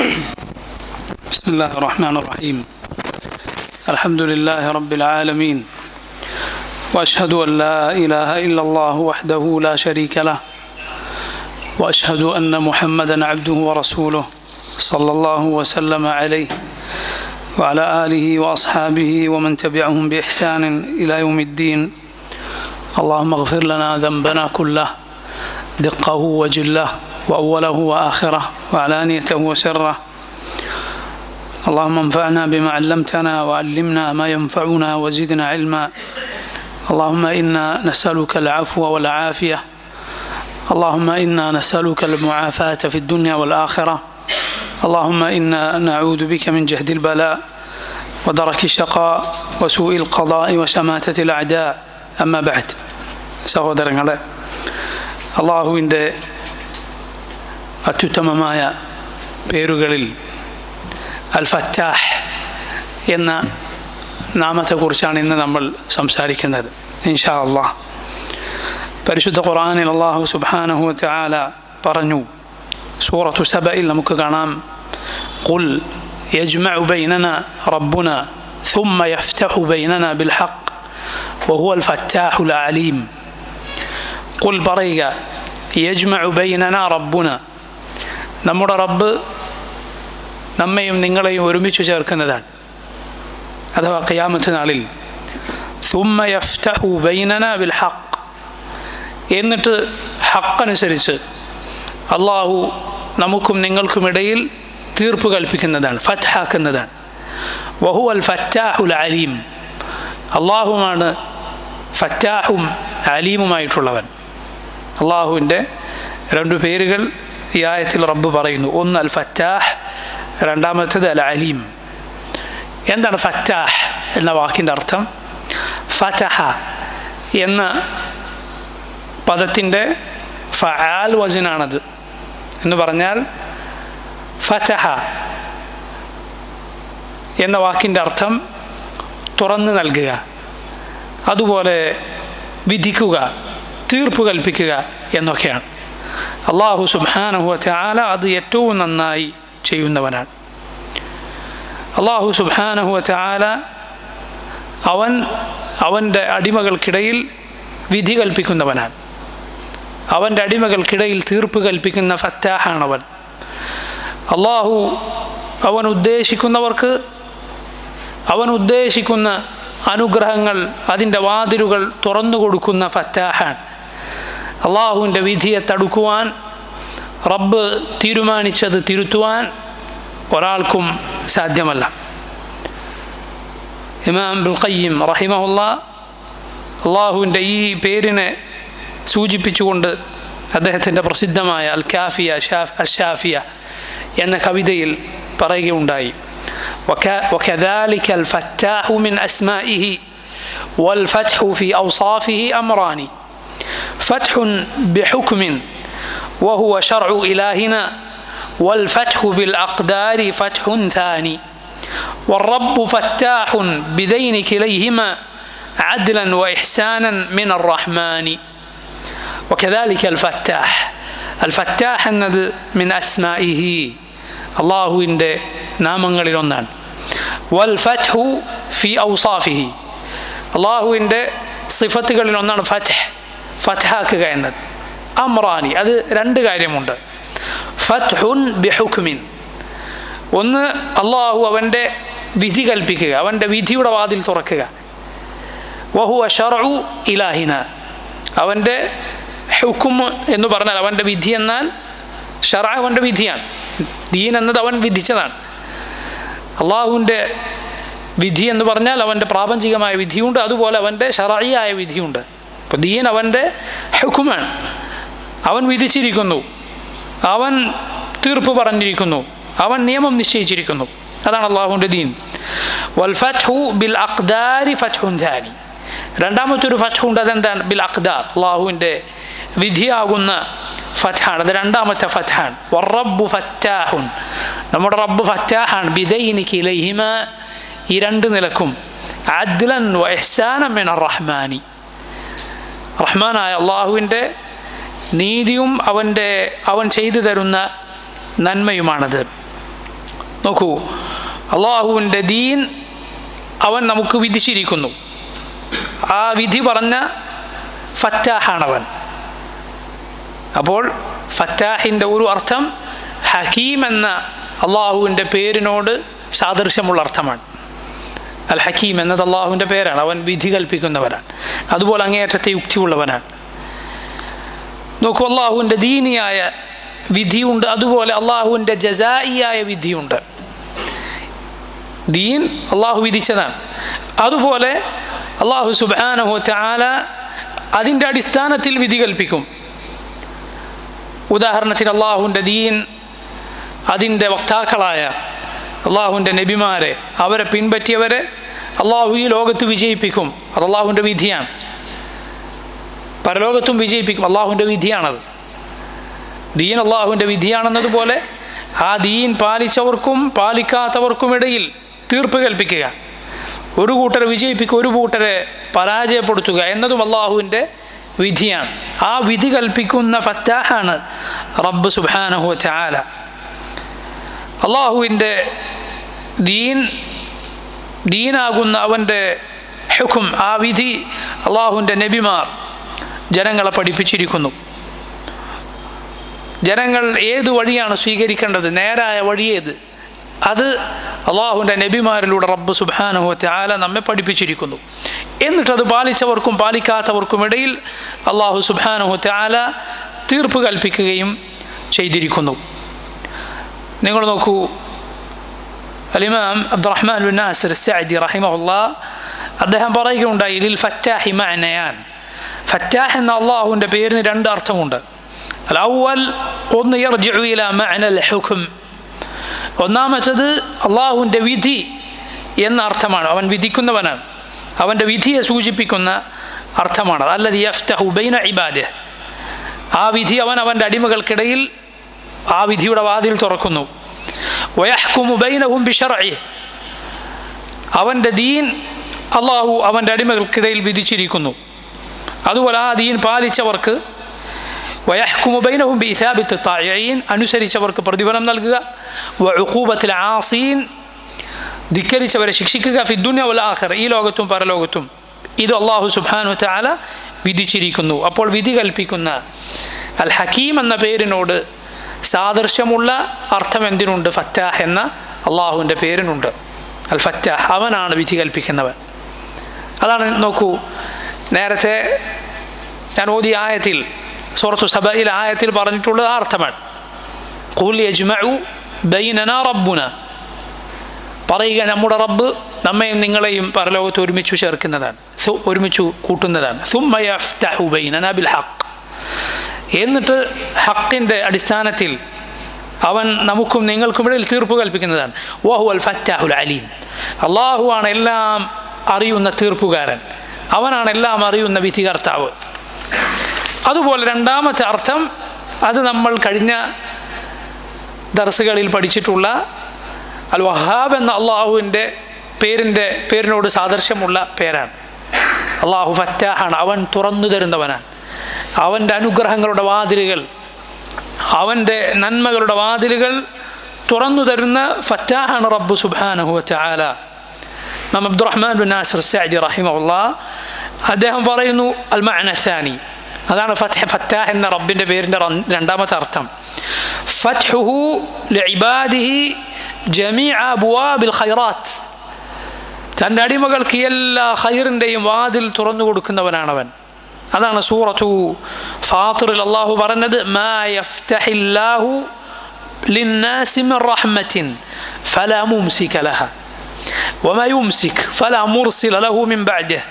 بسم الله الرحمن الرحيم. الحمد لله رب العالمين، وأشهد أن لا إله إلا الله وحده لا شريك له، وأشهد أن محمدا عبده ورسوله صلى الله وسلم عليه وعلى آله وأصحابه ومن تبعهم بإحسان إلى يوم الدين. اللهم اغفر لنا ذنبنا كله، دقه وجله وأوله وآخره وعلانيته وسره. اللهم انفعنا بما علمتنا وعلمنا ما ينفعنا وزدنا علما. اللهم إنا نسألك العفو والعافية. اللهم إنا نسألك المعافاة في الدنيا والآخرة. اللهم إنا نعوذ بك من جهد البلاء ودرك الشقاء وسوء القضاء وشماتة الأعداء. أما بعد. സഹോദരങ്ങളെ, അള്ളാഹുവിൻ്റെ അത്യുത്തമമായ പേരുകളിൽ അൽ ഫത്താഹ് എന്ന നാമത്തെക്കുറിച്ചാണ് ഇന്ന് നമ്മൾ സംസാരിക്കുന്നത്. ഇൻഷാ അല്ലാഹ്. പരിശുദ്ധ ഖുർആനിൽ അല്ലാഹു സുബ്ഹാനഹു വ തആല പറഞ്ഞു, സൂറത്തു സബയിൽ നമുക്ക് കാണാം, ഖുൽ യജ്മഉ ബൈനനാ റബ്ബുനാ ثم يفتح بيننا بالحق وهو الفتاح العليم. ഖുൽ പറയുക, യജ്മഉ ബൈനനാ റബ്ബുനാ, നമ്മുടെ റബ്ബ് നമ്മയും നിങ്ങളെയും ഒരുമിച്ച് ചേർക്കുന്നതാണ്, അഥവാ ഖിയാമത്ത് നാളിൽ. ثم يفتح بيننا بالحق, എന്നിട്ട് ഹഖനുസരിച്ച് അള്ളാഹു നമുക്കും നിങ്ങൾക്കുമിടയിൽ തീർപ്പ് കൽപ്പിക്കുന്നതാണ്, ഫത്ഹാക്കുന്നതാണ്. വഹുവ അൽ ഫത്താഹുൽ അലീം, അള്ളാഹുമാണ് ഫത്താഹും അലീമുമായിട്ടുള്ളവൻ. അള്ളാഹുവിൻ്റെ രണ്ടു പേരുകൾ ഈ ആയത്തിൽ റബ്ബ് പറയുന്നു. ഒന്ന് അൽ ഫത്താഹ്, രണ്ടാമത്തേത് അൽ അലീം. എന്താണ് ഫത്താഹ് എന്ന വാക്കിൻ്റെ അർത്ഥം? ഫതഹ എന്ന പദത്തിൻ്റെ ഫആൽ വസനാണത്. എന്ന് പറഞ്ഞാൽ ഫതഹ എന്ന വാക്കിൻ്റെ അർത്ഥം തുറന്നു നൽകുക, അതുപോലെ വിധിക്കുക, തീർപ്പ് കൽപ്പിക്കുക എന്നൊക്കെയാണ്. അല്ലാഹു സുബ്ഹാനഹു വ തആല അത് ഏറ്റവും നന്നായി ചെയ്യുന്നവനാണ്. അല്ലാഹു സുബ്ഹാനഹു വ തആല അവൻ്റെ അടിമകൾക്കിടയിൽ വിധി കൽപ്പിക്കുന്നവനാണ്. അവൻ്റെ അടിമകൾക്കിടയിൽ തീർപ്പ് കൽപ്പിക്കുന്ന ഫത്താഹാണവൻ. അല്ലാഹു അവൻ ഉദ്ദേശിക്കുന്ന അനുഗ്രഹങ്ങൾ, അതിൻ്റെ വാതിലുകൾ തുറന്നു കൊടുക്കുന്ന ഫത്താഹാൻ. അള്ളാഹുവിൻ്റെ വിധിയെ തടുക്കുവാൻ, റബ്ബ് തീരുമാനിച്ചത് തിരുത്തുവാൻ ഒരാൾക്കും സാധ്യമല്ല. ഇമാം ഇബ്നുൽ ഖയ്യിം റഹിമഹുല്ലാഹ് അള്ളാഹുവിൻ്റെ ഈ പേരിനെ സൂചിപ്പിച്ചുകൊണ്ട് അദ്ദേഹത്തിൻ്റെ പ്രസിദ്ധമായ അൽ കാഫിയ അശാഫിയ എന്ന കവിതയിൽ പറയുകയുണ്ടായി, وكذلك الفتاح من أسمائه والفتح في أوصافه أمران، فتح بحكم وهو شرع إلهنا، والفتح بالأقدار فتح ثاني، والرب فتاح بذين كليهما عدلا وإحسانا من الرحمن. وكذلك الفتاح എന്നത് من أسمائه, അള്ളാഹുവിൻ്റെ നാമങ്ങളിലൊന്നാണ്. വൽ ഫത്ഹു ഫി ഔസാഫിഹി, അള്ളാഹുവിൻ്റെ സിഫത്തുകളിലൊന്നാണ് ഫത്ഹാക്കുക എന്നത്. അമ്രാനി, അത് രണ്ട് കാര്യമുണ്ട്. ഫത്ഹുൻ ബിഹുക്മിൻ, ഒന്ന് അള്ളാഹു അവൻ്റെ വിധി കൽപ്പിക്കുക, അവൻ്റെ വിധിയുടെ വാതിൽ തുറക്കുക. വഹുവ ശർഉ ഇലാഹിന, അവൻ്റെ ഹുക്കും എന്ന് പറഞ്ഞാൽ അവൻ്റെ വിധി എന്നാൽ ശർഅ അവൻ്റെ വിധിയാണ്, ദീൻ എന്നത് അവൻ വിധിച്ചതാണ്. അള്ളാഹുവിൻ്റെ വിധി എന്ന് പറഞ്ഞാൽ അവൻ്റെ പ്രാപഞ്ചികമായ വിധിയുണ്ട്, അതുപോലെ അവൻ്റെ ശർഈയായ വിധിയുണ്ട്. അപ്പോൾ ദീൻ അവൻ്റെ ഹുക്കുമാണ്, അവൻ വിധിച്ചിരിക്കുന്നു, അവൻ തീർപ്പ് പറഞ്ഞിരിക്കുന്നു, അവൻ നിയമം നിശ്ചയിച്ചിരിക്കുന്നു. അതാണ് അള്ളാഹുവിൻ്റെ ദീൻ. വൽ ഫത്ഹു ബിൽ അഖ്ദാരി ഫത്ഹുൻ ഥാനി, രണ്ടാമത്തൊരു ഫത്ഹുണ്ട്, അതെന്താണ്? ബിൽ അഖ്ദാർ, അള്ളാഹുവിൻ്റെ വിധിയാകുന്ന ഫത്ഹാണ്, അത് രണ്ടാമത്തെ ഫത്ഹാണ്. വറബ്ബു ഫത്താഹുൻ, നമ്മുടെ റബ്ബ് ഫത്താഹാണ്. ബിദൈനി കിലൈഹിമ, ഈ രണ്ട് നിലക്കും. അദ്ലൻ വ ഇഹ്സാനൻ മിനർ റഹ്മാനി, റഹ്മാനായ അള്ളാഹുവിൻ്റെ നീതിയും അവൻ ചെയ്തു തരുന്ന നന്മയുമാണത്. നോക്കൂ, അള്ളാഹുവിൻ്റെ ദീൻ അവൻ നമുക്ക് വിധിച്ചിരിക്കുന്നു. ആ വിധി പറഞ്ഞ ഫത്താഹാണവൻ. അപ്പോൾ ഫത്താഹിൻ്റെ ഒരു അർത്ഥം ഹക്കീം എന്ന അള്ളാഹുവിൻ്റെ പേരിനോട് സാദൃശ്യമുള്ള അർത്ഥമാണ്. അൽ ഹക്കീം എന്നത് അള്ളാഹുവിൻ്റെ പേരാണ്. അവൻ വിധി കൽപ്പിക്കുന്നവനാണ്, അതുപോലെ അങ്ങേയറ്റത്തെ യുക്തിയുള്ളവനാണ്. നോക്കൂ, അള്ളാഹുവിൻ്റെ ദീനിയായ വിധിയുണ്ട്, അതുപോലെ അള്ളാഹുവിൻ്റെ ജസായിയായ വിധിയുണ്ട്. ദീൻ അള്ളാഹു വിധിച്ചതാണ്, അതുപോലെ അള്ളാഹു സുബ്ഹാനഹു വതആല അതിൻ്റെ അടിസ്ഥാനത്തിൽ വിധി കൽപ്പിക്കും. ഉദാഹരണത്തിന് അള്ളാഹുവിൻ്റെ ദീൻ അതിൻ്റെ വക്താക്കളായ അള്ളാഹുവിൻ്റെ നബിമാരെ, അവരെ പിൻപറ്റിയവരെ അള്ളാഹു ഈ ലോകത്ത് വിജയിപ്പിക്കും. അത് അള്ളാഹുവിൻ്റെ വിധിയാണ്. പരലോകത്തും വിജയിപ്പിക്കും, അള്ളാഹുവിൻ്റെ വിധിയാണത്. ദീൻ അള്ളാഹുവിൻ്റെ വിധിയാണെന്നതുപോലെ ആ ദീൻ പാലിച്ചവർക്കും പാലിക്കാത്തവർക്കും ഇടയിൽ തീർപ്പ് കൽപ്പിക്കുക, ഒരു കൂട്ടരെ വിജയിപ്പിക്കുക, ഒരു കൂട്ടരെ പരാജയപ്പെടുത്തുക എന്നതും അള്ളാഹുവിൻ്റെ വിധിയാണ്. ആ വിധി കൽപ്പിക്കുന്ന ഫത്താഹാണ് റബ്ബ് സുബ്ഹാനഹു വതആല. അള്ളാഹുവിൻ്റെ ദീനാകുന്ന അവൻ്റെ ഹുക്ം, ആ വിധി അള്ളാഹുവിൻ്റെ നബിമാർ ജനങ്ങളെ പഠിപ്പിച്ചിരിക്കുന്നു. ജനങ്ങൾ ഏത് വഴിയാണ് സ്വീകരിക്കേണ്ടത്, നേരായ വഴി ഏത്, അത് അള്ളാഹുവിൻ്റെ നബിമാരിലൂടെ റബ്ബ് സുബ്ഹാനഹു വതആല നമ്മെ പഠിപ്പിച്ചിരിക്കുന്നു. എന്നിട്ടത് പാലിച്ചവർക്കും പാലിക്കാത്തവർക്കും ഇടയിൽ അള്ളാഹു സുബ്ഹാനഹു വതആല തീർപ്പ് കൽപ്പിക്കുകയും ചെയ്തിരിക്കുന്നു. നിങ്ങൾ നോക്കൂ, അൽ-ഇമാം അബ്ദുറഹ്മാൻ ബിൻ നാസിർ അസ്-സഅദി റഹിമഹുല്ലാഹ് അദ്ദേഹം പറയുകയുണ്ടായി, ലിൽ ഫത്താഹി മഅനയാൻ. ഫത്താഹ് എന്ന അള്ളാഹുവിൻ്റെ പേരിന് രണ്ട് അർത്ഥമുണ്ട്. അൽ-അവ്വൽ, ഒന്ന് യർജിഉ ഇലാ മഅനൽ ഹുക്ം, ഒന്നാമത്തത് അള്ളാഹുവിൻ്റെ വിധി എന്ന അർത്ഥമാണ്. അവൻ വിധിക്കുന്നവനാണ്, അവൻ്റെ വിധിയെ സൂചിപ്പിക്കുന്ന അർത്ഥമാണ്. അല്ലദീ യഫ്തഹു ബൈന ഇബാദിഹി, ആ വിധി അവൻ അവൻ്റെ അടിമകൾക്കിടയിൽ ആ വിധിയുടെ വാതിൽ തുറക്കുന്നു. വയഹ്കുമു ബൈനഹും ബിശർഇഹി, അവൻ്റെ ദീൻ അള്ളാഹു അവൻ്റെ അടിമകൾക്കിടയിൽ വിധിച്ചിരിക്കുന്നു. അതുപോലെ ആ ദീൻ പാലിച്ചവർക്ക് വയഹ്കുമു ബൈനഹും ബിഇസാബത്തി ത്വാഇഈൻ, അനുസരിച്ചവർക്ക് പ്രതിഫലം നൽകുക. വഉഖൂബത്തിൽ ആസീൻ, ധിക്കരിച്ചവരെ ശിക്ഷിക്കുക. ഫിദ്ദുനിയ വൽ ആഖിറ, ഈ ലോകത്തും പരലോകത്തും. ഇത് അള്ളാഹു സുബ്ഹാനഹു വതആല വിധിച്ചിരിക്കുന്നു. അപ്പോൾ വിധി കൽപ്പിക്കുന്ന അൽ ഹക്കീം എന്ന പേരിനോട് സാദൃശ്യമുള്ള അർത്ഥം എന്തിനുണ്ട്? ഫത്താഹ് എന്ന അള്ളാഹുവിൻ്റെ പേരിനുണ്ട്. അൽ ഫത്താഹ്, അവനാണ് വിധി കൽപ്പിക്കുന്നവൻ. അതാണ് നോക്കൂ, നേരത്തെ ഞാൻ ഓതിയ ആയത്തിൽ, സൂറത്തു സബയിലെ ആയത്തിൽ പറഞ്ഞിട്ടുള്ളത് ആ അർത്ഥമാണ്. ഖുൽ യജ്മഉ ബൈനനാ റബ്ബുന, പറയുക നമ്മുടെ റബ്ബ് നമ്മയും നിങ്ങളെയും പരലോകത്ത് ഒരുമിച്ച് ചേർക്കുന്നതാണ്, ഒരുമിച്ച് കൂട്ടുന്നതാണ്. സുമ്മ യഫ്തഹു ബൈനനാ ബിൽ ഹഖ്, എന്നിട്ട് ഹക്കിൻ്റെ അടിസ്ഥാനത്തിൽ അവൻ നമുക്കും നിങ്ങൾക്കും ഇടയിൽ തീർപ്പ് കൽപ്പിക്കുന്നതാണ്. വഹുവൽ ഫത്താഹുൽ അലീം, അള്ളാഹുവാണ് എല്ലാം അറിയുന്ന തീർപ്പുകാരൻ, അവനാണ് എല്ലാം അറിയുന്ന വിധികർത്താവ്. അതുപോലെ രണ്ടാമത്തെ അർത്ഥം, അത് നമ്മൾ കഴിഞ്ഞ ദർസുകളിൽ പഠിച്ചിട്ടുള്ള അൽ വഹാബ് എന്ന അള്ളാഹുവിൻ്റെ പേരിനോട് സാദൃശ്യമുള്ള പേരാണ്. അള്ളാഹു ഫത്താഹാണ്, അവൻ തുറന്നു തരുന്നവനാണ്. അവൻ്റെ അനുഗ്രഹങ്ങളുടെ വാതിലുകൾ, അവൻ്റെ നന്മകളുടെ വാതിലുകൾ തുറന്നു തരുന്ന ഫത്താഹാണ് റബ്ബ് സുബ്ഹാനഹു വതആല. നാം അബ്ദുറഹ്മാൻ ബിൻ നാസിർ അസ്-സഅദി റഹിമഹുല്ലാഹ് അദ്ദേഹം പറയുന്നു, അൽ മഅന സാനി, അതാണ് ഫത്താഹ് എന്ന റബ്ബിൻ്റെ പേരിൻ്റെ രണ്ടാമത്തെ അർത്ഥം. ഫത്ഹുഹു ലിഇബാദിഹി ജമീഅ അബ്വാബിൽ ഖൈറാത്ത്, തൻ്റെ അടിമകൾക്ക് എല്ലാ ഖൈറിൻ്റെയും വാതിൽ തുറന്നു കൊടുക്കുന്നവനാണവൻ. അതാണ് സൂറത്തു ഫാത്തിറിൽ അള്ളാഹു പറഞ്ഞത്, മാ യഫ്തഹില്ലാഹു ലിന്നാസി മിൻ റഹ്മത്തിൻ ഫലാ മുംസിക ലഹാ വമാ യുംസിക് ഫലാ മുർസില ലഹു മിൻ ബഅദിഹി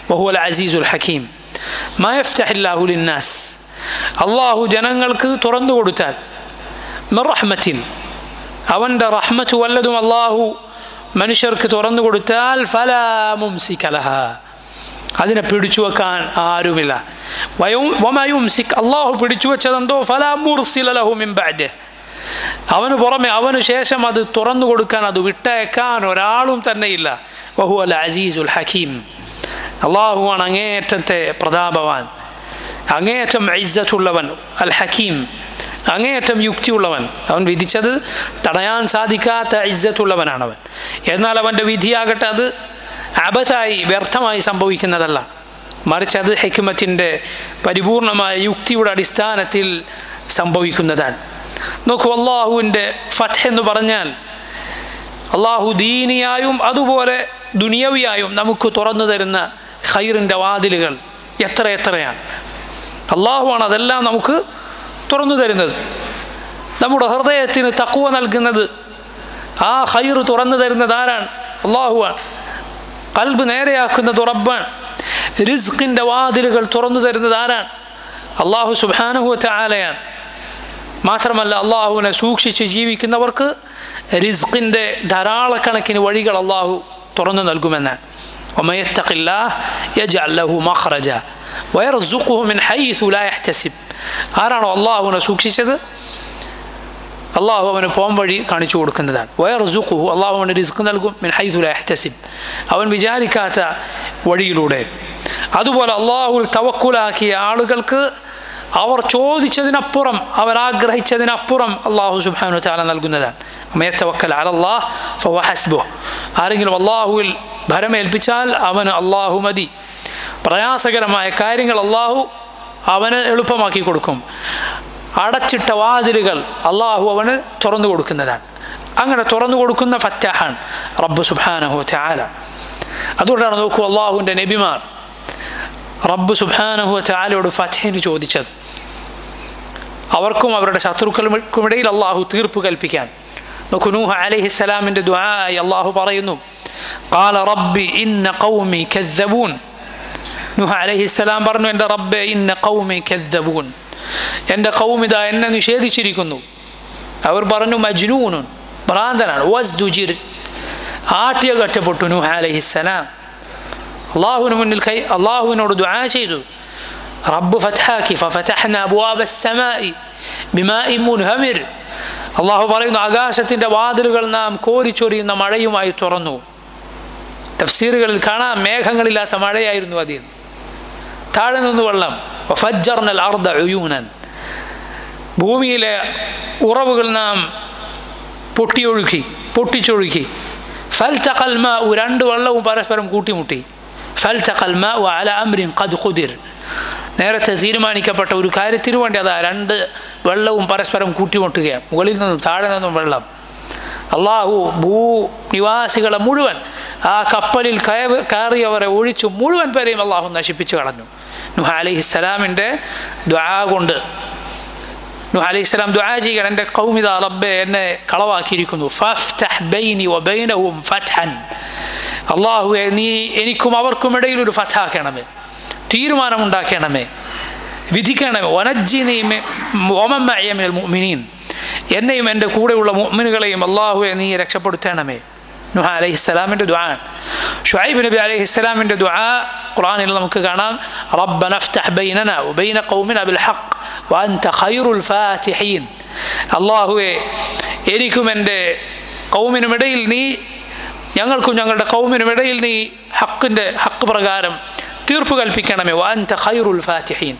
വഹുവൽ അസീസുൽ ഹകീം. മാ യഫ്തഹില്ലാഹു ലിന്നാസ്, അള്ളാഹു ജനങ്ങൾക്ക് തുറന്നു കൊടുത്താൽ, മിൻ റഹ്മത്തിൻ, അവൻ്റെ റഹ്മത്ത് വല്ലതും അള്ളാഹു മനുഷ്യർക്ക് തുറന്നു കൊടുത്താൽ, ഫലാ മുംസിക ലഹാ, അതിനെ പിടിച്ചു വെക്കാൻ ആരുമില്ല. വമാ യുംസിക്, അള്ളാഹു പിടിച്ചു വെച്ചതെന്തോ, ഫലാ മുർസില ലഹു മിൻ ബഅദിഹി, അവന് പുറമെ അവന് ശേഷം അത് തുറന്നു കൊടുക്കാൻ, അത് വിട്ടയക്കാൻ ഒരാളും തന്നെയില്ല. വഹുവൽ അസീസുൽ ഹകീം, അള്ളാഹുവാണ് അങ്ങേയറ്റത്തെ പ്രതാപവാൻ, അങ്ങേയറ്റം ഇസ്സത്തുള്ളവൻ. അൽ ഹക്കീം, അങ്ങേയറ്റം യുക്തിയുള്ളവൻ. അവൻ വിധിച്ചത് തടയാൻ സാധിക്കാത്ത ഇസ്സത്തുള്ളവനാണവൻ. എന്നാൽ അവൻ്റെ വിധിയാകട്ടെ അത് അബഥായി വ്യർത്ഥമായി സംഭവിക്കുന്നതല്ല, മറിച്ച് അത് ഹിക്മത്തിൻ്റെ പരിപൂർണമായ യുക്തിയുടെ അടിസ്ഥാനത്തിൽ സംഭവിക്കുന്നതാണ്. നോക്കൂ, അള്ളാഹുവിൻ്റെ ഫത്ഹ് എന്ന് പറഞ്ഞാൽ അള്ളാഹു ദീനിയായും അതുപോലെ ദുനിയവിയായും നമുക്ക് തുറന്നു തരുന്ന ഖൈറിൻ്റെ വാതിലുകൾ എത്രയാണ്. അള്ളാഹുവാണ് അതെല്ലാം നമുക്ക് തുറന്നു തരുന്നത്. നമ്മുടെ ഹൃദയത്തിന് തഖ്വ നൽകുന്നത്, ആ ഖൈർ തുറന്നു തരുന്നത് ആരാണ്? അള്ളാഹുവാണ്. ഖൽബ് നേരെയാക്കുന്നത് റബ്ബാണ്. റിസ്ഖിൻ്റെ വാതിലുകൾ തുറന്നു തരുന്നത് ആരാണ്? അള്ളാഹു സുബ്ഹാനഹു വ തആലയാണ്. മാത്രമല്ല അള്ളാഹുവിനെ സൂക്ഷിച്ച് ജീവിക്കുന്നവർക്ക് റിസ്ഖിൻ്റെ ധാരാളക്കണക്കിന് വഴികൾ അള്ളാഹു തുറന്നു നൽകുമെന്നാണ്. വമൻ യത്തഖില്ലാഹ് യജ്അൽ ലഹു മഖ്റജ വയർസുഖുഹു മിൻ ഹൈസു ലാ യഹ്തസിബ്. ആരാണോ അള്ളാഹുവിനെ സൂക്ഷിച്ചത്, അള്ളാഹു അവന് പോംവഴി കാണിച്ചു കൊടുക്കുന്നതാണ്. വയർസുഖുഹു, അള്ളാഹു അവന് റിസ്ക് നൽകും, മിൻ ഹൈസു ലാ യഹ്തസിബ്, അവൻ വിചാരിക്കാത്ത വഴിയിലൂടെ. അതുപോലെ അള്ളാഹുൽ തവക്കുലാക്കിയ ആളുകൾക്ക് അവർ ചോദിച്ചതിനപ്പുറം അവർ ആഗ്രഹിച്ചതിനപ്പുറം അള്ളാഹു സുബ്ഹാനഹു വ തആല നൽകുന്നതാണ്. മൻ യതവക്കൽ അലല്ലാഹ് ഫഹുവ ഹസ്ബുഹ്. ആരെങ്കിലും അള്ളാഹുവിൽ ഭരമേൽപ്പിച്ചാൽ അവന് അള്ളാഹു മതി. പ്രയാസകരമായ കാര്യങ്ങൾ അള്ളാഹു അവന് എളുപ്പമാക്കി കൊടുക്കും. അടച്ചിട്ട വാതിലുകൾ അള്ളാഹു അവന് തുറന്നു കൊടുക്കുന്നതാണ്. അങ്ങനെ തുറന്നു കൊടുക്കുന്ന ഫത്താഹാണ് റബ്ബ് സുബ്ഹാനഹു വ തആല. അതുകൊണ്ടാണ് നോക്കൂ, അള്ളാഹുവിൻ്റെ നബിമാർ റബ്ബ് സുബ്ഹാനഹു വ തആലയോട് ഫത്ഹിന് ചോദിച്ചത്. അവർക്കും അവരുടെ ശത്രുക്കൾക്കുമിടയിൽ അള്ളാഹു തീർപ്പ് കൽപ്പിക്കാൻ. നോക്കൂ, നൂഹ് അലൈഹിസ്സലാമിൻ്റെ ദുആയായി അള്ളാഹു പറയുന്നു, ഖാല റബ്ബി ഇന്ന ഖൗമി കദ്ദബൂൻ. നൂഹ് അലൈഹിസ്സലാം പറഞ്ഞു, എൻ്റെ റബ്ബേ ഇന്ന ഖൗമി കദ്ദബൂൻ, എൻ്റെ ഖൗമിദ എന്നെ നിഷേധിച്ചിരിക്കുന്നു. അവർ പറഞ്ഞു മജ്നൂനുൻ, ഭ്രാന്തനാണ്. വസ്ദുജിർ, ആട്ടിയ കറ്റപ്പെട്ടു നൂഹ് അലൈഹിസ്സലാം. അള്ളാഹുവിന് മുന്നിൽ അള്ളാഹുവിനോട് ദുആ ചെയ്തു. റബ്ബ് ഫത്ഹാക്കി, ഫഫതഹ്നാ അബ്വാബ അസ്സമാഇ ബിമാഇൻ മുൻഹമിർ. അള്ളാഹു പറയുന്നു, ആകാശത്തിൻ്റെ വാതിലുകൾ നാം കോരിച്ചൊരിയുന്ന മഴയുമായി തുറന്നു. തഫ്സീറുകളിൽ കാണാം, മേഘങ്ങളില്ലാത്ത മഴയായിരുന്നു അതിൽ, താഴെ നിന്ന് വെള്ളം. വഫജ്ജർനൽ അർദ ഉയൂനൻ, ഭൂമിയിലെ ഉറവുകൾ നാം പൊട്ടിച്ചൊഴുക്കി. ഫൽതഖൽ മാഉ, രണ്ട് വെള്ളവും പരസ്പരം കൂട്ടിമുട്ടി. ഫൽതഖൽ മാഉ അലാ അംരിൻ ഖദ് ഖുദിർ, നേരത്തെ തീരുമാനിക്കപ്പെട്ട ഒരു കാര്യത്തിനു വേണ്ടി അതാ രണ്ട് വെള്ളവും പരസ്പരം കൂട്ടിമുട്ടുകയാണ്. മുകളിൽ നിന്നും താഴെ നിന്നും വെള്ളം. അള്ളാഹു ഭൂനിവാസികളെ മുഴുവൻ, ആ കപ്പലിൽ കയറിയവരെ ഒഴിച്ചു മുഴുവൻ പേരെയും അള്ളാഹു നശിപ്പിച്ചു കളഞ്ഞു. നൂഹ് അലൈഹിസ്സലാമിൻ്റെ ദുആ കൊണ്ട് നൂഹ് അലൈഹിസ്സലാം ദുആ ചെയ്യുകയാണ്, എൻ്റെ ഖൗമിദ റബ്ബേ എന്നെ കളവാക്കിയിരിക്കുന്നു. ഫഫ്തഹ് ബൈനി വബൈനഹും ഫത്ഹൻ, അള്ളാഹുവെ നീ എനിക്കും അവർക്കുമിടയിൽ ഒരു ഫത്ഹാക്കണമേ, തീരുമാനമുണ്ടാക്കണമേ, വിധിക്കണമേ. വനജ്ജിനി വമൻ മഅയ മിനൽ മുഅ്മിനീൻ, എന്നെയും എൻ്റെ കൂടെയുള്ള മുഅ്മിനുകളെയും അള്ളാഹുവെ നീ രക്ഷപ്പെടുത്തണമേ. നൂഹ് അലൈഹിസ്സലാമിൻ്റെ ദുആ. ശുഐബ് നബി അലൈഹിസ്സലാമിൻ്റെ ദുആ ഖുർആനിൽ നമുക്ക് കാണാം, റബ്ബന ഫ്തഹ് ബൈനനാ വബൈന ഖൗമിനാ ബിൽ ഹഖ് വഅൻത ഖൈറുൽ ഫാതിഹീൻ. അള്ളാഹുവെ എനിക്കും എൻ്റെ ഖൗമിനുമിടയിൽ നീ, ഞങ്ങൾക്കും ഞങ്ങളുടെ ഖൗമിനുമിടയിൽ നീ ഹക്ക് പ്രകാരം തീർപ്പ് കൽപ്പിക്കണമേ. വഅൻത ഖൈറുൽ ഫാതിഹീൻ,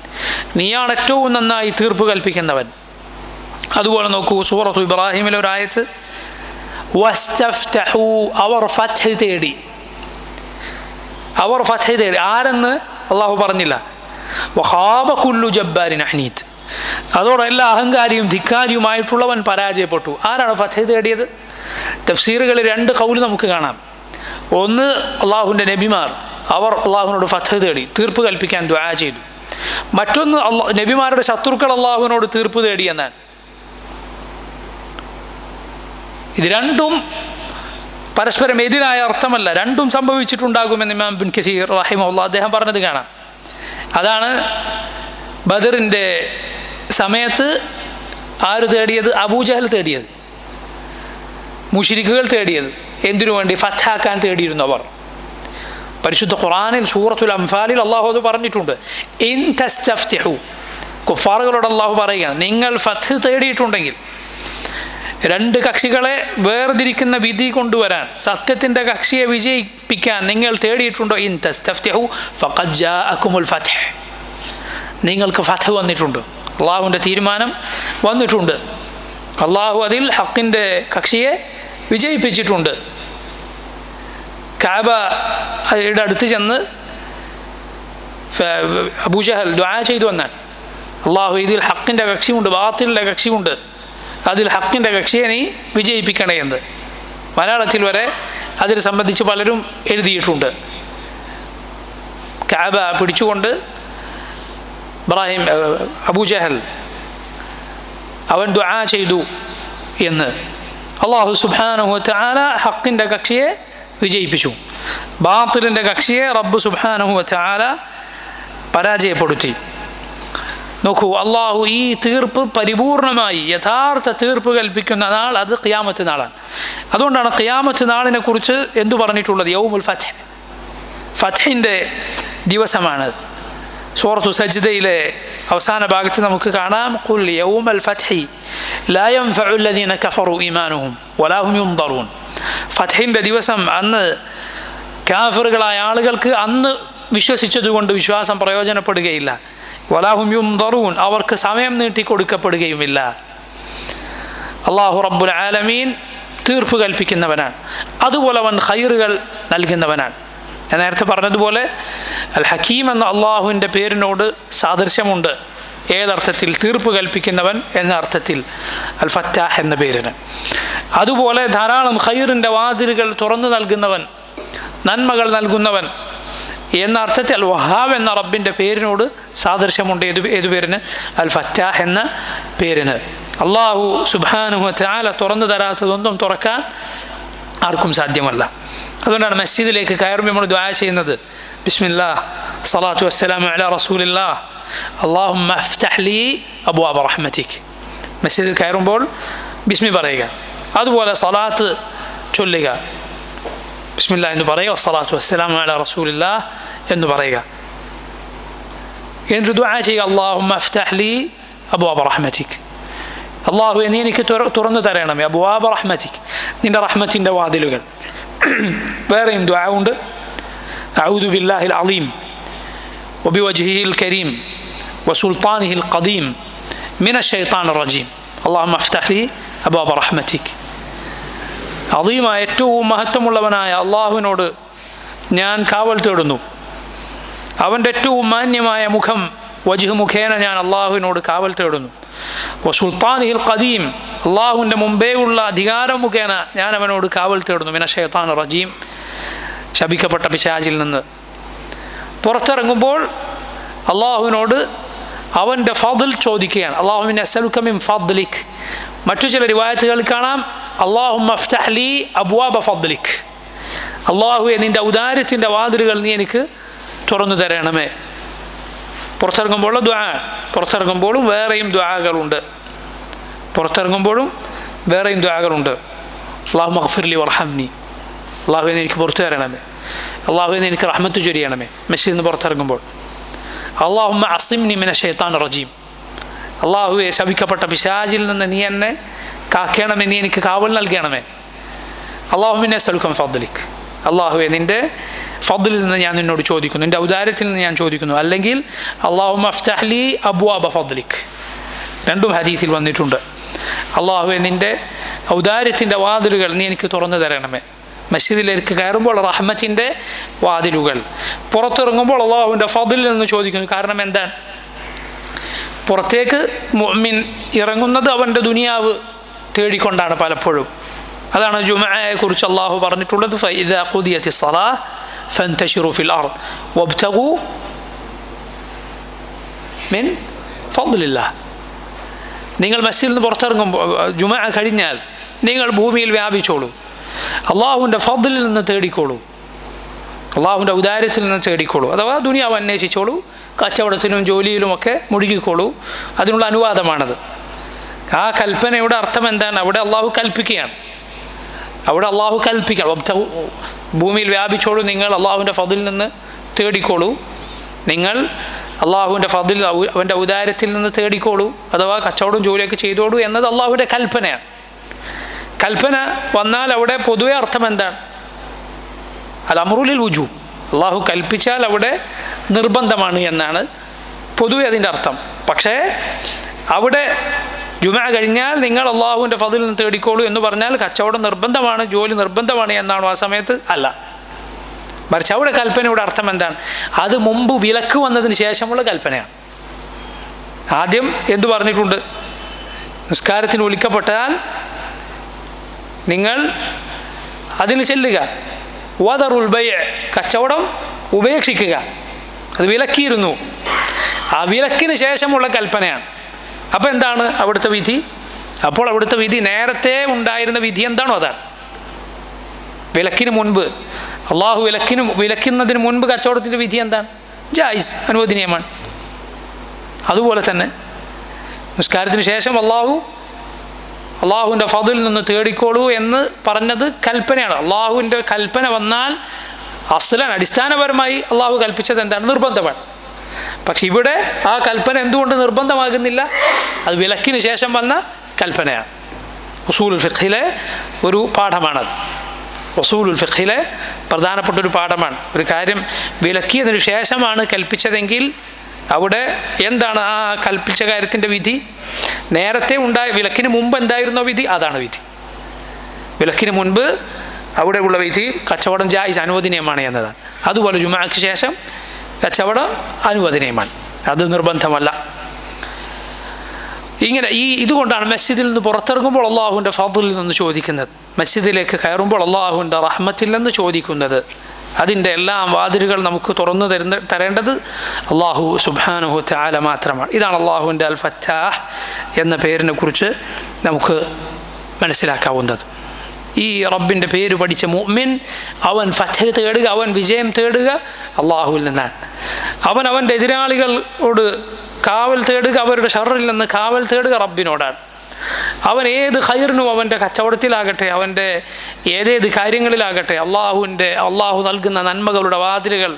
നീയാണ് ഏറ്റവും നന്നായി തീർപ്പ് കൽപ്പിക്കുന്നവൻ. അതുപോലെ നോക്കൂ, സൂറത്തു ഇബ്രാഹിമിലെ ഒരു ആയത്ത്, വസ്തഫ്തഹു, അവർ ഫത്ഹ് തേടി. ആരെന്ന് അള്ളാഹു പറഞ്ഞില്ല. വഖാബ കുല്ലു ജബ്ബാരിൻ അനീദ്, അതോടെ എല്ലാ അഹങ്കാരിയും ധിക്കാരിയുമായിട്ടുള്ളവൻ പരാജയപ്പെട്ടു. ആരാണ് ഫത്ഹ് തേടിയത്? തഫ്സീറുകളിൽ രണ്ട് ഖൗൽ നമുക്ക് കാണാം. ഒന്ന്, അള്ളാഹുവിൻ്റെ നബിമാർ, അവർ അള്ളാഹുവിനോട് ഫത്ഹ് തേടി തീർപ്പ് കൽപ്പിക്കാൻ ദുആ ചെയ്തു. മറ്റൊന്ന്, നബിമാരുടെ ശത്രുക്കൾ അള്ളാഹുവിനോട് തീർപ്പ് തേടി എന്നാണ്. ഇത് രണ്ടും പരസ്പരം എതിരായ അർത്ഥമല്ല, രണ്ടും സംഭവിച്ചിട്ടുണ്ടാകുമെന്ന് ഇമാം ഇബ്നു കസീർ റഹിമഹുല്ലാഹ് അദ്ദേഹം പറഞ്ഞത് കാണാം. അതാണ് ബദറിൻ്റെ സമയത്ത് ആര് തേടിയത്? അബൂജഹൽ തേടിയത്, മുശ്രിക്കുകൾ തേടിയത്. എന്തിനു വേണ്ടി? ഫത്ഹാക്കാൻ തേടിയിരുന്നു അവർ. പരിശുദ്ധ ഖുർആനിൽ സൂറത്തുൽ അംഫാലിൽ അള്ളാഹു അത് പറഞ്ഞിട്ടുണ്ട്. ഇൻ തസ്തഫ്തിഹു, കുഫാറുകളോട് അള്ളാഹു പറയുകയാണ്, നിങ്ങൾ ഫത്ഹ് തേടിയിട്ടുണ്ടെങ്കിൽ, രണ്ട് കക്ഷികളെ വേർതിരിക്കുന്ന വിധി കൊണ്ടുവരാൻ, സത്യത്തിൻ്റെ കക്ഷിയെ വിജയിപ്പിക്കാൻ നിങ്ങൾ തേടിയിട്ടുണ്ടോ? ഇൻ തസ്തഫ്തിഹു ഫഖദ് ജാഅകുമുൽ ഫത്ഹ്, നിങ്ങൾക്ക് ഫത്ഹ് വന്നിട്ടുണ്ട്. അള്ളാഹുവിൻ്റെ തീരുമാനം വന്നിട്ടുണ്ട്. അള്ളാഹു അതിൽ ഹക്കിൻ്റെ കക്ഷിയെ വിജയിപ്പിച്ചിട്ടുണ്ട്. കഅബയുടെ അടുത്ത് ചെന്ന് അബൂജഹൽ ദുആ ചെയ്തു വന്നാൽ അള്ളാഹു ഇതിൽ ഹക്കിൻ്റെ കക്ഷിയുണ്ട്, ബാത്തിലിൻ്റെ കക്ഷിയുണ്ട്, അതിൽ ഹക്കിൻ്റെ കക്ഷിയെ നീ വിജയിപ്പിക്കണേ എന്ന് മലയാളത്തിൽ വരെ അതിനെ സംബന്ധിച്ച് പലരും എഴുതിയിട്ടുണ്ട്. കഅബ പിടിച്ചുകൊണ്ട് അബൂജഹൽ അവൻ ദുആ ചെയ്തു എന്ന്. അള്ളാഹു സുബ്ഹാനഹു വ തആല ഹക്കിൻ്റെ കക്ഷിയെ വിജയിപ്പിച്ചു, ബാത്തിലിൻ്റെ കക്ഷിയെ റബ്ബ് സുബ്ഹാനഹു വ തആല പരാജയപ്പെടുത്തി. നോക്കൂ, അള്ളാഹു ഈ തീർപ്പ് പരിപൂർണമായി യഥാർത്ഥ തീർപ്പ് കൽപ്പിക്കുന്ന നാൾ അത് ഖിയാമത്ത് നാളാണ്. അതുകൊണ്ടാണ് ഖിയാമത്ത് നാളിനെ കുറിച്ച് എന്തു പറഞ്ഞിട്ടുള്ളത്? യൗമുൽ ഫത്ഹ്, ഫത്ഹിൻ്റെ ദിവസമാണ്. സൂറത്തു സജ്ദയിലെ അവസാന ഭാഗത്ത് നമുക്ക് കാണാം, ഖുൽ യൗമൽ ഫത്ഹി ലാ യൻഫഉ അല്ലദീന കഫറു ഈമാനുഹും വലാ ഹും യുൻദറൂൻ. ഫത്ഹിൻ്റെ ദിവസം അന്ന് കാഫിറുകളായ ആളുകൾക്ക് അന്ന് വിശ്വസിച്ചതുകൊണ്ട് വിശ്വാസം പ്രയോജനപ്പെടുകയില്ല. വലാഹും യുൻദറൂൻ, അവർക്ക് സമയം നീട്ടിക്കൊടുക്കപ്പെടുകയുമില്ല. അല്ലാഹു റബ്ബുൽ ആലമീൻ തീർപ്പ് കൽപ്പിക്കുന്നവനാണ്, അതുപോലെ അവൻ ഖൈറുകൾ നൽകുന്നവനാണ്. ഞാൻ നേരത്തെ പറഞ്ഞതുപോലെ അൽ ഹക്കീം എന്ന അള്ളാഹുവിൻ്റെ പേരിനോട് സാദൃശ്യമുണ്ട്. ഏതർത്ഥത്തിൽ? തീർപ്പ് കൽപ്പിക്കുന്നവൻ എന്ന അർത്ഥത്തിൽ അൽ ഫത്താഹ് എന്ന പേരിന്. അതുപോലെ ധാരാളം ഖൈറിൻ്റെ വാതിലുകൾ തുറന്നു നൽകുന്നവൻ, നന്മകൾ നൽകുന്നവൻ എന്ന അർത്ഥത്തിൽ അൽ വഹാബ് എന്ന റബ്ബിൻ്റെ പേരിനോട് സാദൃശ്യമുണ്ട്. ഏതു പേരിന്? അൽ ഫത്താഹ് എന്ന പേരിന്. അള്ളാഹു സുബ്ഹാനഹു വ തആല തുറന്നു തരാത്തതൊന്നും തുറക്കാൻ ആർക്കും സാധ്യമല്ല. അതുകൊണ്ടാണ് മസ്ജിദിലേക്ക് കയറുമ്പോൾ നമ്മൾ ദുആ ചെയ്യുന്നത്, ബിസ്മില്ലാഹ് സ്വലാത്തു വസ്സലാമു അലാ റസൂലില്ലാഹ് അല്ലാഹുമ്മ അഫ്തഹ് ലീ അബ്വാബ റഹ്മതിക്. മസ്ജിദിൽ കയറുമ്പോൾ ബിസ്മി പറയുക, അതുപോലെ സ്വലാത്ത് ചൊല്ലുക, ബിസ്മില്ലാ എന്ന് പറയുക, വസ്സലാത്തു വസ്സലാമു അലാ റസൂലില്ലാഹ് എന്ന് പറയുക. എന്നിട്ട് ദുആ ചെയ്യുക, അല്ലാഹുമ്മ അഫ്തഹ് ലീ അബ്വാബ റഹ്മതിക്. അള്ളാഹു നീ എനിക്ക് തുറന്നു തരണമേ അബ്വാബ റഹ്മതിക്, നിൻ്റെ റഹ്മത്തിൻ്റെ വാതിലുകൾ. വേറെയും ദുആ ഉണ്ട്, അഊദു ബില്ലാഹിൽ അളീം വബിവജ്ഹിഹിൽ കരീം വസുൽത്താനിഹിൽ ഖദീം മിനശ് ശൈത്താനിർ റജീം അല്ലാഹുമ്മ അഫ്തഹ് ലീ അബ്വാബ റഹ്മതിക്. അളീമായ ഏറ്റവും മഹത്വമുള്ളവനായ അള്ളാഹുവിനോട് ഞാൻ കാവൽ തേടുന്നു. അവൻ്റെ ഏറ്റവും മാന്യമായ മുഖം വജ്ഹ് മുഖേന ഞാൻ അള്ളാഹുവിനോട് കാവൽ തേടുന്നു. വസുൽത്താനിഹിൽ ഖദീം, അള്ളാഹുവിൻ്റെ മുമ്പേ ഉള്ള അധികാരം മുഖേന ഞാൻ അവനോട് കാവൽ തേടുന്നു. മിനശ് ശൈത്താനിർ റജീം, ശപിക്കപ്പെട്ട പിശാചിൽ നിന്ന്. പുറത്തിറങ്ങുമ്പോൾ അള്ളാഹുവിനോട് അവൻ്റെ ഫദ്ൽ ചോദിക്കുകയാണ്, അല്ലാഹുമ്മ അസ്അലുക മിൻ ഫദ്ലിക്. മറ്റു ചില റിവായത്തുകൾ കാണാം, അല്ലാഹുമ്മ അഫ്തഹ് ലീ അബ്വാബ ഫദ്ലിക്, അള്ളാഹുവേ നിൻ്റെ ഔദാര്യത്തിൻ്റെ വാതിലുകൾ നീ എനിക്ക് തുറന്നു തരണമേ. പുറത്തിറങ്ങുമ്പോഴുള്ള ദുആ. പുറത്തിറങ്ങുമ്പോഴും വേറെയും ദുആകളുണ്ട്. അല്ലാഹുമ്മ ഗ്ഫിർ ലീ വർഹംനി, അള്ളാഹുവേ എനിക്ക് പുറത്തു തരണമേ, അള്ളാഹുവേ എനിക്ക് റഹ്മത്ത് ചൊരിയണമേ. മസ്ജിദിൽ നിന്ന് പുറത്തിറങ്ങുമ്പോൾ അല്ലാഹുമ്മ അസിംനി മിനശ് ശൈത്താനിർ റജീം, അള്ളാഹുവേ ശപിക്കപ്പെട്ട പിശാചിൽ നിന്ന് നീ എന്നെ കാക്കണമേ, നീ എനിക്ക് കാവൽ നൽകണമേ. അല്ലാഹുമ്മ ഇന്നി അസ്അലുക മിൻ ഫദ്ലിക്, അള്ളാഹുവേ നിൻ്റെ ഫദ്ലിൽ നിന്ന് ഞാൻ നിന്നോട് ചോദിക്കുന്നു, നിൻ്റെ ഔദാര്യത്തിൽ നിന്ന് ഞാൻ ചോദിക്കുന്നു. അല്ലെങ്കിൽ അല്ലാഹുമ്മ അഫ്തഹ് ലീ അബ്വാബ ഫദ്ലിക്, രണ്ടും ഹദീസിൽ വന്നിട്ടുണ്ട്. അള്ളാഹുവേ നിൻ്റെ ഔദാര്യത്തിൻ്റെ വാതിലുകൾ നീ എനിക്ക് തുറന്നു തരണമേ. മസ്ജിദിലേക്ക് കയറുമ്പോൾ റഹ്മത്തിൻ്റെ വാതിലുകൾ, പുറത്തിറങ്ങുമ്പോൾ അള്ളാഹുവിൻ്റെ ഫദ്ലിൽ നിന്ന് ചോദിക്കുന്നു. കാരണം എന്താണ്? പുറത്തേക്ക് മുഅ്മിൻ ഇറങ്ങുന്നത് അവൻ്റെ ദുനിയാവ് തേടിക്കൊണ്ടാണ് പലപ്പോഴും. അതാണ് ജുമുഅയെ കുറിച്ച് അള്ളാഹു പറഞ്ഞിട്ടുള്ളത്, ഫഇദാ ഖുദിയത്തിസ് സ്വലാഹ് ഫൻതശിറു ഫിൽ അർദ് വബ്തഗൂ മിൻ ഫദ്ലില്ലാഹ്. നിങ്ങൾ മസ്ജിദിൽ നിന്ന് പുറത്തിറങ്ങുമ്പോൾ, ജുമുഅ കഴിഞ്ഞാൽ നിങ്ങൾ ഭൂമിയിൽ വ്യാപിച്ചോളൂ, അള്ളാഹുവിൻ്റെ ഫദ്ലിൽ നിന്ന് തേടിക്കോളൂ, അള്ളാഹുവിൻ്റെ ഔദാര്യത്തിൽ നിന്ന് തേടിക്കോളൂ. അഥവാ ദുനിയാവ് അന്വേഷിച്ചോളൂ, കച്ചവടത്തിലും ജോലിയിലുമൊക്കെ മുഴുകിക്കോളൂ. അതിനുള്ള അനുവാദമാണത്. ആ കൽപ്പനയുടെ അർത്ഥം എന്താണ്? അവിടെ അള്ളാഹു കൽപ്പിക്കുകയാണ്, ഭൂമിയിൽ വ്യാപിച്ചോളൂ, നിങ്ങൾ അള്ളാഹുവിൻ്റെ ഫദ്ലിൽ നിന്ന് തേടിക്കോളൂ, നിങ്ങൾ അള്ളാഹുവിൻ്റെ ഫദ്ലിൽ അവൻ്റെ ഔദാര്യത്തിൽ നിന്ന് തേടിക്കോളൂ, അഥവാ കച്ചവടവും ജോലിയൊക്കെ ചെയ്തോളൂ എന്നത് അള്ളാഹുവിൻ്റെ കൽപ്പനയാണ്. കൽപ്പന വന്നാൽ അവിടെ പൊതുവെ അർത്ഥം എന്താണ്? അൽ അംറുലിൽ വുജൂബ്, അള്ളാഹു കൽപ്പിച്ചാൽ അവിടെ നിർബന്ധമാണ് എന്നാണ് പൊതുവെ അതിൻ്റെ അർത്ഥം. പക്ഷേ അവിടെ ജുമഅ കഴിഞ്ഞാൽ നിങ്ങൾ അള്ളാഹുവിൻ്റെ ഫളിൽ നിന്ന് തേടിക്കോളൂ എന്ന് പറഞ്ഞാൽ കച്ചവടം നിർബന്ധമാണ്, ജോലി നിർബന്ധമാണ് എന്നാണോ ആ സമയത്ത്? അല്ല. മറിച്ച് അവിടെ കൽപ്പനയുടെ അർത്ഥം എന്താണ്? അത് മുമ്പ് വിലക്ക് വന്നതിന് ശേഷമുള്ള കൽപ്പനയാണ്. ആദ്യം എന്തു പറഞ്ഞിട്ടുണ്ട്? നിസ്കാരത്തിന് വിളിക്കപ്പെട്ടാൽ നിങ്ങൾ അതിന് ചെല്ലുക. വദറുൽ ബൈഅ, കച്ചവടം ഉപേക്ഷിക്കുക. അത് വിലക്കിയിരുന്നു. ആ വിലക്കിന് ശേഷമുള്ള കൽപ്പനയാണ്. അപ്പോൾ എന്താണ് അവിടുത്തെ വിധി? അപ്പോൾ അവിടുത്തെ വിധി നേരത്തെ ഉണ്ടായിരുന്ന വിധി എന്താണോ അതാണ്. വിലക്കിന് മുൻപ്, അള്ളാഹു വിലക്കുന്നതിന് മുൻപ് കച്ചവടത്തിൻ്റെ വിധി എന്താണ്? ജായിസ്, അനുവദനീയമാണ്. അതുപോലെ തന്നെ നിസ്കാരത്തിന് ശേഷം അള്ളാഹുവിൻ്റെ ഫളിൽ നിന്ന് തേടിക്കോളൂ എന്ന് പറഞ്ഞത് കൽപ്പനയാണ്. അള്ളാഹുവിൻ്റെ കൽപ്പന വന്നാൽ അസ്ലൻ അടിസ്ഥാനപരമായി അള്ളാഹു കൽപ്പിച്ചത് എന്താണ്? നിർബന്ധമാണ്. പക്ഷെ ഇവിടെ ആ കൽപ്പന എന്തുകൊണ്ട് നിർബന്ധമാകുന്നില്ല? അത് വിലക്കിന് ശേഷം വന്ന കൽപ്പനയാണ്. ഉസൂലുൽ ഫിഖ്ഹിലെ ഒരു പാഠമാണത്. ഉസൂലുൽ ഫിഖ്ഹിലെ പ്രധാനപ്പെട്ടൊരു പാഠമാണ്. ഒരു കാര്യം വിലക്കിയതിന് ശേഷമാണ് കൽപ്പിച്ചതെങ്കിൽ അവിടെ എന്താണ് ആ കൽപ്പിച്ച കാര്യത്തിൻ്റെ വിധി? നേരത്തെ വിലക്കിന് മുമ്പ് എന്തായിരുന്നോ വിധി, അതാണ് വിധി. വിലക്കിന് മുൻപ് അവിടെയുള്ള വിധി കച്ചവടം ജായിസ്, അനുവദനീയമാണ് എന്നതാണ്. അതുപോലെ ജുമഅക്ക് ശേഷം കച്ചവടം അനുവദനീയമാണ്, അത് നിർബന്ധമല്ല. ഇങ്ങനെ ഇതുകൊണ്ടാണ് മസ്ജിദിൽ നിന്ന് പുറത്തിറങ്ങുമ്പോൾ അള്ളാഹുവിൻ്റെ ഫളിൽ നിന്ന് ചോദിക്കുന്നത്, മസ്ജിദിലേക്ക് കയറുമ്പോൾ അള്ളാഹുവിൻ്റെ റഹ്മത്തിൽ നിന്ന് ചോദിക്കുന്നത്. അതിൻ്റെ എല്ലാം വാതിലുകൾ നമുക്ക് തുറന്നു തരേണ്ടത് അള്ളാഹു സുബ്ഹാനഹു തആല മാത്രമാണ്. ഇതാണ് അള്ളാഹുവിൻ്റെ അൽ ഫത്താഹ് എന്ന പേരിനെ കുറിച്ച് നമുക്ക് മനസ്സിലാക്കാവുന്നത്. ഈ റബ്ബിൻ്റെ പേര് പഠിച്ച മുഅ്മിൻ അവൻ ഫത്ഹ് തേടുക, അവൻ വിജയം തേടുക അള്ളാഹുവിൽ നിന്നാണ്. അവൻ്റെ എതിരാളികളോട് കാവൽ തേടുക, അവരുടെ ഷർറിൽ നിന്ന് കാവൽ തേടുക റബ്ബിനോടാണ്. അവൻ ഏത് ഖൈറിനും, അവൻ്റെ കച്ചവടത്തിലാകട്ടെ, അവൻ്റെ ഏതേത് കാര്യങ്ങളിലാകട്ടെ, അള്ളാഹു നൽകുന്ന നന്മകളുടെ വാതിലുകൾ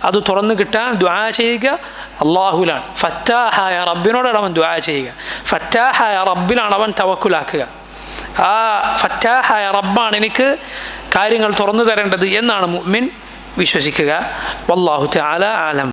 അത് തുറന്നു കിട്ടാൻ ദുആ ചെയ്യുക അള്ളാഹുലാണ്. ഫത്താഹായ റബ്ബിനോടാണ് അവൻ ദുആ ചെയ്യുക. ഫത്താഹായ റബ്ബിലാണ് അവൻ തവക്കുലാക്കുക. ആ ഫത്താഹായ റബ്ബാണ് എനിക്ക് കാര്യങ്ങൾ തുറന്നു തരേണ്ടത് എന്നാണ് മുഅ്മിൻ വിശ്വസിക്കുക. വല്ലാഹു തആല ആലം.